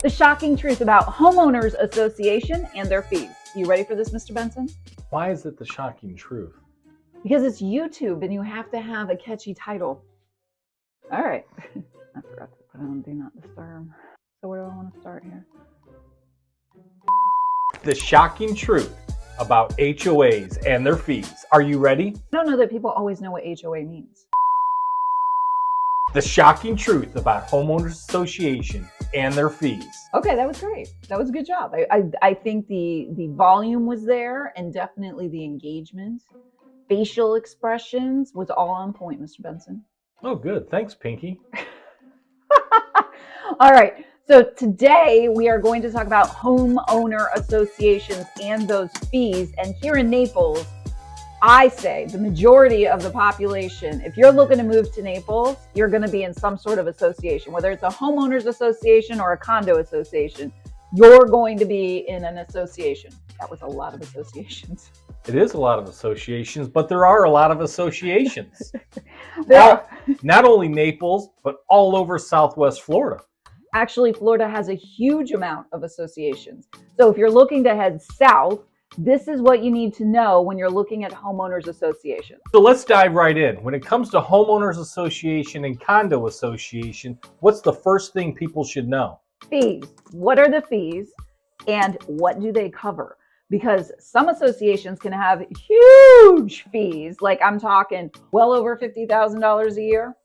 The shocking truth about Homeowners Association and their fees. You ready for this, Mr. Benson? Why is it the shocking truth? Because it's YouTube and you have to have a catchy title. All right. I forgot to put on Do Not Disturb. So where do I want to start here? The shocking truth about HOAs and their fees. Are you ready? I don't know that people always know what HOA means. The shocking truth about Homeowners Association and their fees. Okay, that was great. That was a good job. I think the volume was there and definitely the engagement. Facial expressions was all on point, Mr. Benson. Oh, good. Thanks, Pinky. All right. So today we are going to talk about homeowner associations and those fees. And here in Naples, I say the majority of the population, if you're looking to move to Naples, you're going to be in some sort of association, whether it's a homeowners association or a condo association, you're going to be in an association. That was a lot of associations. It is a lot of associations, but there are a lot of associations. Not only Naples, but all over Southwest Florida. Actually, Florida has a huge amount of associations. So if you're looking to head south, this is what you need to know when you're looking at homeowners association. So let's dive right in. When it comes to homeowners association and condo association, what's the first thing people should know? Fees. What are the fees and what do they cover? Because some associations can have huge fees, like I'm talking well over $50,000 a year.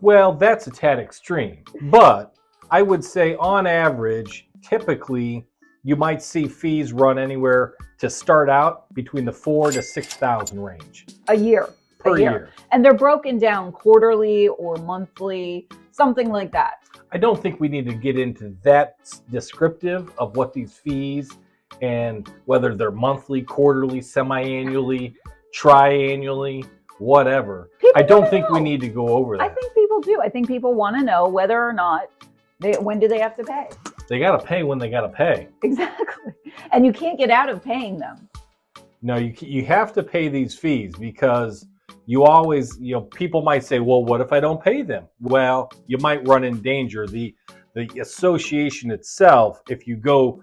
Well, that's a tad extreme, but I would say on average, typically, you might see fees run anywhere to start out between the $4,000 to $6,000 range. A year. Per year. And they're broken down quarterly or monthly, something like that. I don't think we need to get into that descriptive of what these fees and whether they're monthly, quarterly, semi-annually, tri-annually, whatever. I don't think we need to go over that. I think people do. I think people want to know whether or not, when do they have to pay? They got to pay when they got to pay. Exactly. And you can't get out of paying them. No, you have to pay these fees because you always, people might say, well, what if I don't pay them? Well, you might run in danger. The association itself, if you go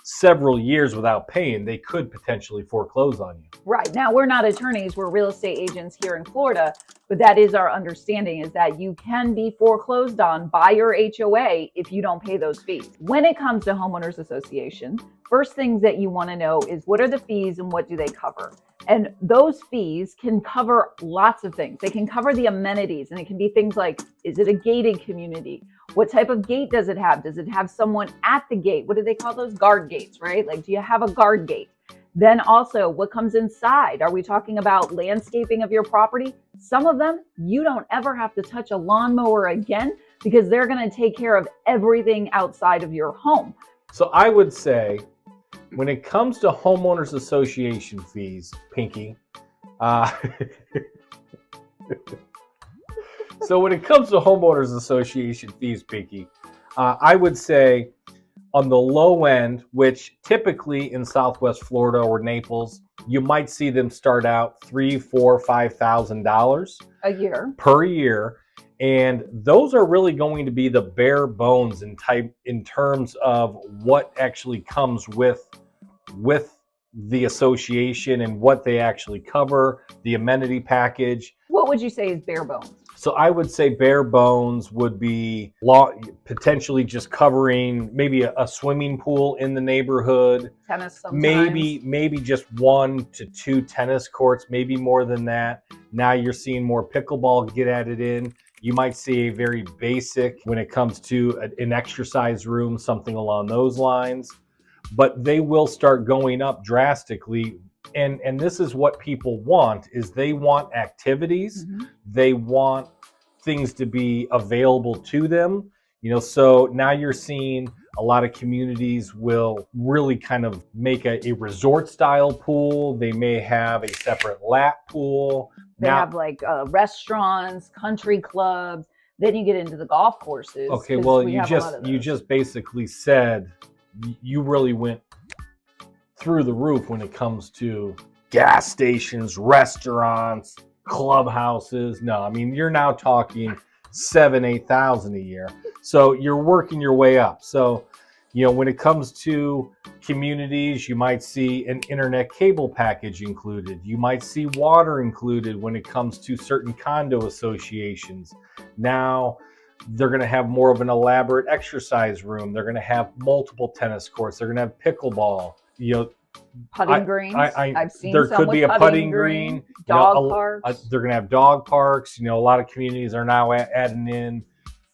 several years without paying, they could potentially foreclose on you. Right. Now, we're not attorneys, we're real estate agents here in Florida, but that is our understanding, is that you can be foreclosed on by your HOA if you don't pay those fees. When it comes to homeowners association, first things that you want to know is what are the fees and what do they cover? And those fees can cover lots of things. They can cover the amenities, and it can be things like, is it a gated community? What type of gate does it have? Does it have someone at the gate? What do they call those? Guard gates, right? Like, do you have a guard gate? Then also, what comes inside? Are we talking about landscaping of your property? Some of them, you don't ever have to touch a lawnmower again because they're going to take care of everything outside of your home. So I would say, when it comes to homeowners association fees, Pinky, so when it comes to homeowners association fees, Pinky, I would say on the low end, which typically in Southwest Florida or Naples, you might see them start out $3,000, $4,000, $5,000 a year per year. And those are really going to be the bare bones in terms of what actually comes with the association and what they actually cover, the amenity package. What would you say is bare bones? So I would say bare bones would be potentially just covering maybe a swimming pool in the neighborhood. Tennis sometimes. Maybe just 1 to 2 tennis courts, maybe more than that. Now you're seeing more pickleball get added in. You might see a very basic when it comes to an exercise room, something along those lines. But they will start going up drastically. And this is what people want, is they want activities. Mm-hmm. They want things to be available to them. So now you're seeing a lot of communities will really kind of make a resort style pool. They may have a separate lap pool. They have like restaurants, country clubs. Then you get into the golf courses. Okay, well, you just basically said you really went through the roof when it comes to gas stations, restaurants, clubhouses. No, I mean, you're now talking $7,000, $8,000 a year. So you're working your way up. So When it comes to communities, you might see an internet cable package included. You might see water included when it comes to certain condo associations. Now, they're going to have more of an elaborate exercise room. They're going to have multiple tennis courts. They're going to have pickleball. Putting greens. I've seen there some could with be a putting green. Dog parks. They're going to have dog parks. A lot of communities are now adding in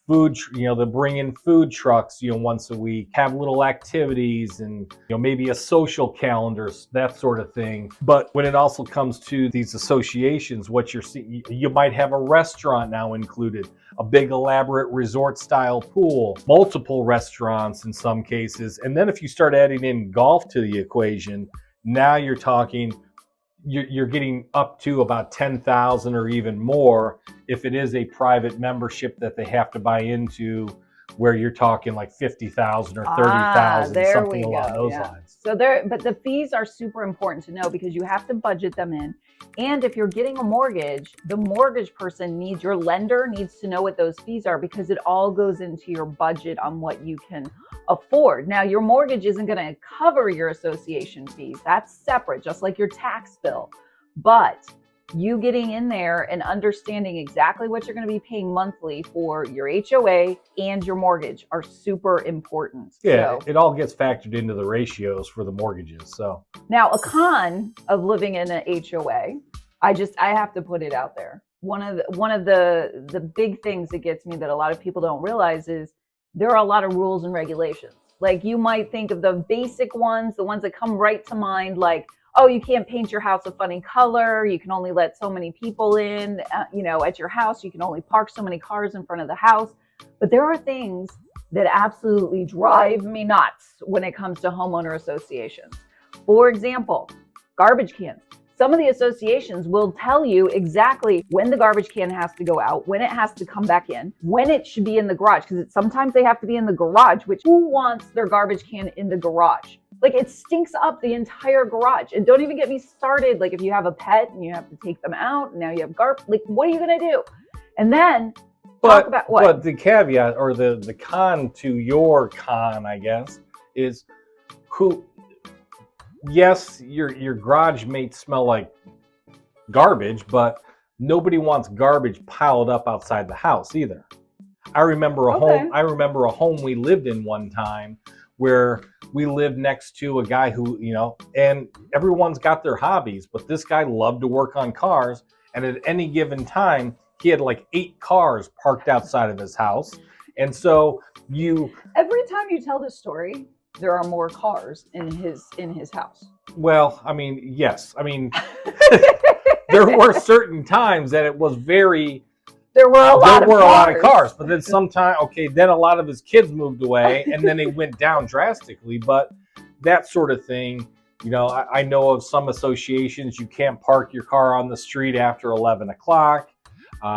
food. They bring in food trucks. Once a week, have little activities and maybe a social calendar, that sort of thing. But when it also comes to these associations, what you're seeing, you might have a restaurant now included, a big elaborate resort style pool, multiple restaurants in some cases. And then if you start adding in golf to the equation, now you're talking, you're getting up to about 10,000 or even more if it is a private membership that they have to buy into, where you're talking like 50,000 or 30,000, something along those lines. So but the fees are super important to know, because you have to budget them in. And if you're getting a mortgage, the mortgage person your lender needs to know what those fees are, because it all goes into your budget on what you can afford. Now, your mortgage isn't going to cover your association fees. That's separate, just like your tax bill. But you getting in there and understanding exactly what you're going to be paying monthly for your HOA and your mortgage are super important. Yeah, it all gets factored into the ratios for the mortgages. So now, a con of living in an HOA, I have to put it out there. One of the big things that gets me that a lot of people don't realize is there are a lot of rules and regulations. Like, you might think of the basic ones, the ones that come right to mind, like, oh, you can't paint your house a funny color. You can only let so many people in, at your house. You can only park so many cars in front of the house. But there are things that absolutely drive me nuts when it comes to homeowner associations. For example, garbage cans. Some of the associations will tell you exactly when the garbage can has to go out, when it has to come back in, when it should be in the garage, because sometimes they have to be in the garage, which who wants their garbage can in the garage? Like, it stinks up the entire garage. And don't even get me started, like, if you have a pet and you have to take them out and now you have garbage, like, what are you going to do? And then talk about what? But the caveat, or the con to your con, I guess, is yes, your garage may smell like garbage, but nobody wants garbage piled up outside the house either. I remember a home we lived in one time where we lived next to a guy who, and everyone's got their hobbies, but this guy loved to work on cars. And at any given time, he had like 8 cars parked outside of his house. And so every time you tell this story, there are more cars in his house. Well, I mean, yes. I mean, there were certain times that it was there were a lot of cars, but then then a lot of his kids moved away, and then it went down drastically. But that sort of thing, I know of some associations, you can't park your car on the street after 11 o'clock.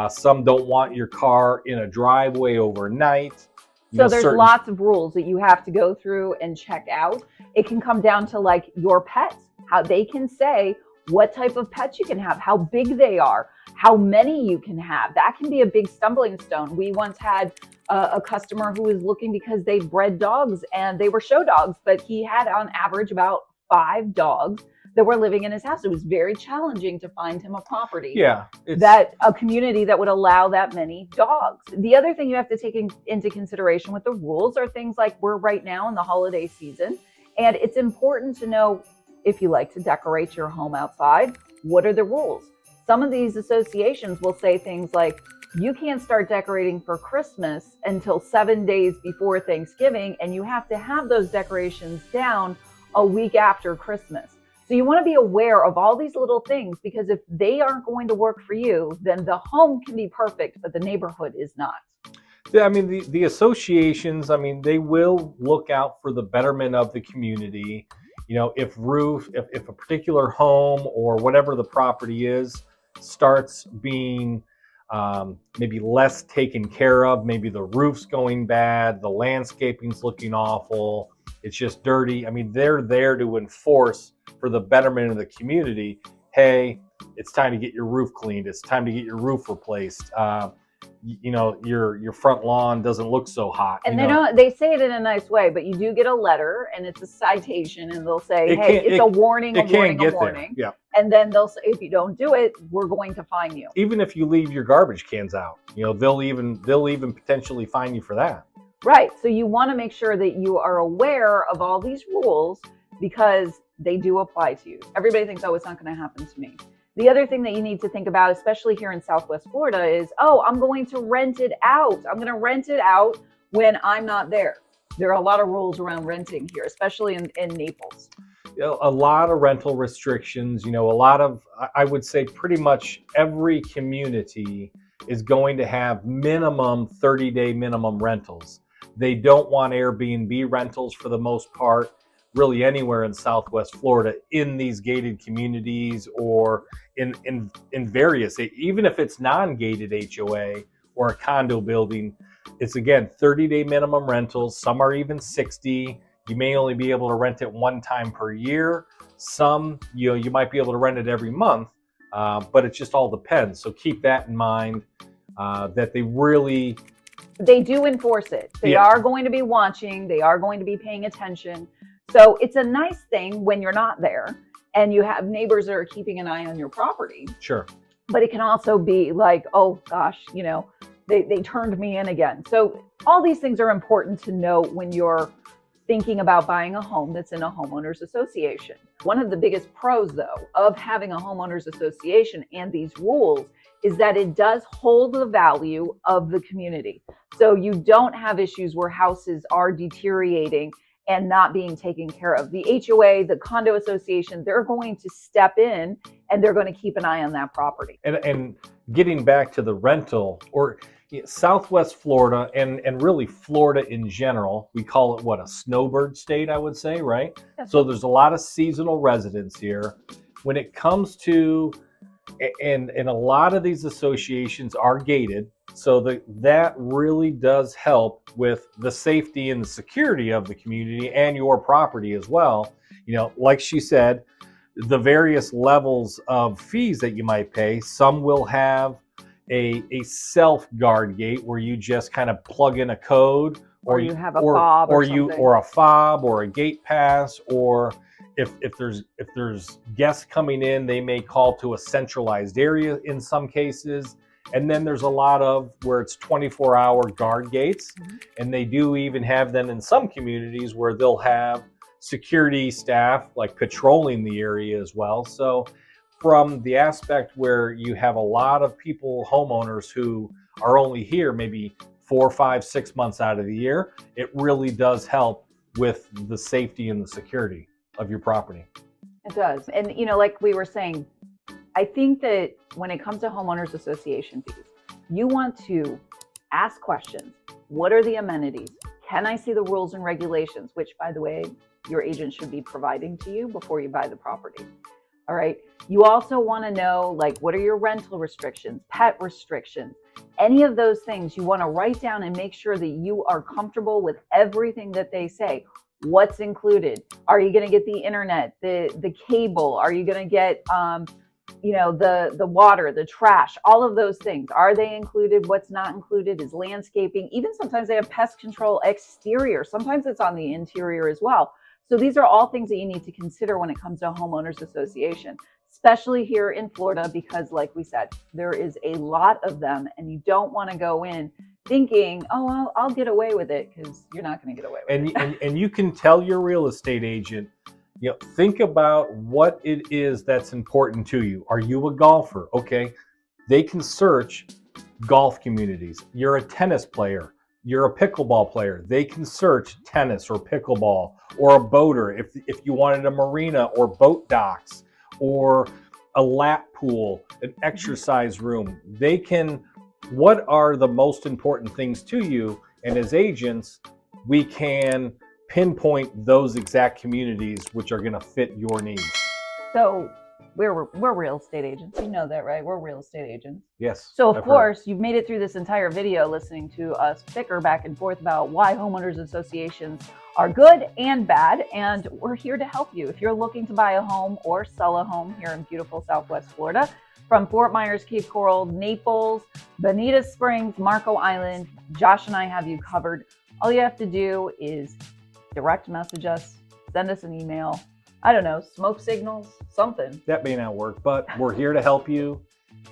Some don't want your car in a driveway overnight. So there's lots of rules that you have to go through and check out. It can come down to like your pets, how they can say what type of pets you can have, how big they are, how many you can have. That can be a big stumbling stone. We once had a customer who was looking because they bred dogs and they were show dogs, but he had on average about 5 dogs that were living in his house. It was very challenging to find him a property. Yeah. A community that would allow that many dogs. The other thing you have to take into consideration with the rules are things like, we're right now in the holiday season, and it's important to know, if you like to decorate your home outside, what are the rules? Some of these associations will say things like, you can't start decorating for Christmas until 7 days before Thanksgiving, and you have to have those decorations down a week after Christmas. So you want to be aware of all these little things, because if they aren't going to work for you, then the home can be perfect, but the neighborhood is not. Yeah, I mean, the associations, I mean, they will look out for the betterment of the community. If a particular home or whatever the property is starts being maybe less taken care of, maybe the roof's going bad, the landscaping's looking awful, it's just dirty. I mean, they're there to enforce, for the betterment of the community, hey, it's time to get your roof cleaned. It's time to get your roof replaced. your front lawn doesn't look so hot. And they say it in a nice way, but you do get a letter and it's a citation and they'll say, hey, it's a warning, a warning. Yeah. And then they'll say, if you don't do it, we're going to fine you. Even if you leave your garbage cans out, they'll even potentially fine you for that. Right. So you want to make sure that you are aware of all these rules because they do apply to you. Everybody thinks, oh, it's not going to happen to me. The other thing that you need to think about, especially here in Southwest Florida, is, oh, I'm going to rent it out. I'm going to rent it out when I'm not there. There are a lot of rules around renting here, especially in Naples. A lot of rental restrictions, I would say pretty much every community is going to have minimum 30-day minimum rentals. They don't want Airbnb rentals for the most part, really anywhere in Southwest Florida in these gated communities or in various, even if it's non-gated HOA or a condo building, it's again 30-day minimum rentals. Some are even 60. You may only be able to rent it one time per year. Some, you might be able to rent it every month, but it just all depends. So keep that in mind, that they do enforce it. They are going to be watching. They are going to be paying attention. So it's a nice thing when you're not there and you have neighbors that are keeping an eye on your property. Sure. But it can also be like, oh gosh, they turned me in again. So all these things are important to know when you're thinking about buying a home that's in a homeowners association. One of the biggest pros, though, of having a homeowners association and these rules is that it does hold the value of the community. So you don't have issues where houses are deteriorating and not being taken care of. The HOA, the condo association, they're going to step in and they're going to keep an eye on that property. And getting back to the rental, or Southwest Florida and really Florida in general, we call it a snowbird state, I would say, right? Yes. So there's a lot of seasonal residents here. When it comes to, and a lot of these associations are gated, so that really does help with the safety and the security of the community and your property as well. Like she said, the various levels of fees that you might pay, some will have a self guard gate where you just kind of plug in a code, or you have a fob or a fob or a gate pass, or if there's guests coming in, they may call to a centralized area in some cases. And then there's a lot of where it's 24-hour guard gates. Mm-hmm. And they do even have them in some communities where they'll have security staff like patrolling the area as well. So from the aspect where you have a lot of people, homeowners who are only here maybe 4, 5, 6 months out of the year, it really does help with the safety and the security of your property. It does. And like we were saying, I think that when it comes to homeowners association fees, you want to ask questions. What are the amenities? Can I see the rules and regulations, which, by the way, your agent should be providing to you before you buy the property? All right. You also want to know, what are your rental restrictions, pet restrictions, any of those things you want to write down and make sure that you are comfortable with everything that they say. What's included? Are you going to get the internet, the cable? Are you going to get, the water, the trash, all of those things? Are they included? What's not included is landscaping. Even sometimes they have pest control exterior. Sometimes it's on the interior as well. So these are all things that you need to consider when it comes to a homeowners association, especially here in Florida, because like we said, there is a lot of them and you don't want to go in thinking, oh, I'll get away with it, because you're not going to get away with it. And you can tell your real estate agent, think about what it is that's important to you. Are you a golfer? Okay. They can search golf communities. You're a tennis player. You're a pickleball player. They can search tennis or pickleball, or a boater. If you wanted a marina or boat docks or a lap pool, an exercise room, they can, what are the most important things to you? And as agents, we can pinpoint those exact communities which are going to fit your needs. So we're real estate agents. You know that, right? We're real estate agents. Yes. So of course, you've made it through this entire video listening to us bicker back and forth about why homeowners associations are good and bad, and we're here to help you. If you're looking to buy a home or sell a home here in beautiful Southwest Florida, from Fort Myers, Cape Coral, Naples, Bonita Springs, Marco Island. Josh and I have you covered. All you have to do is direct message us, send us an email. I don't know, smoke signals, something. That may not work, but we're here to help you,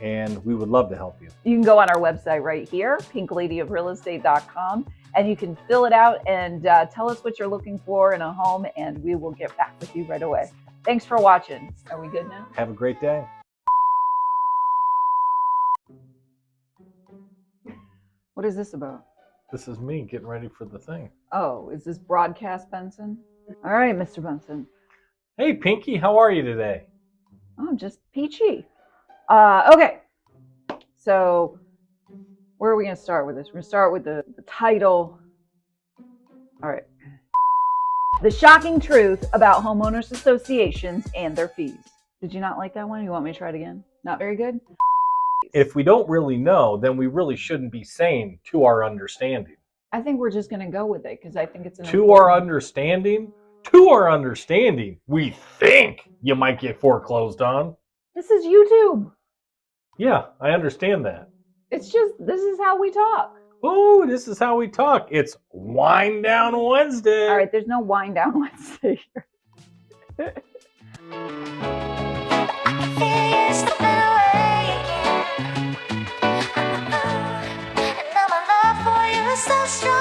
and we would love to help you. You can go on our website right here, pinkladyofrealestate.com, and you can fill it out and tell us what you're looking for in a home, and we will get back with you right away. Thanks for watching. Are we good now? Have a great day. What is this about? This is me getting ready for the thing. Oh, is this broadcast Benson? All right, Mr. Benson. Hey, Pinky, how are you today? Oh, I'm just peachy. Okay, so where are we going to start with this? We're going to start with the title. All right. The shocking truth about homeowners associations and their fees. Did you not like that one? You want me to try it again? Not very good? If we don't really know, then we really shouldn't be saying to our understanding. I think we're just going to go with it because I think it's an To our understanding, we think you might get foreclosed on. This is YouTube. Yeah, I understand that. It's just, this is how we talk. Oh, this is how we talk. It's Wind Down Wednesday. All right, there's no wind down Wednesday here. So strong.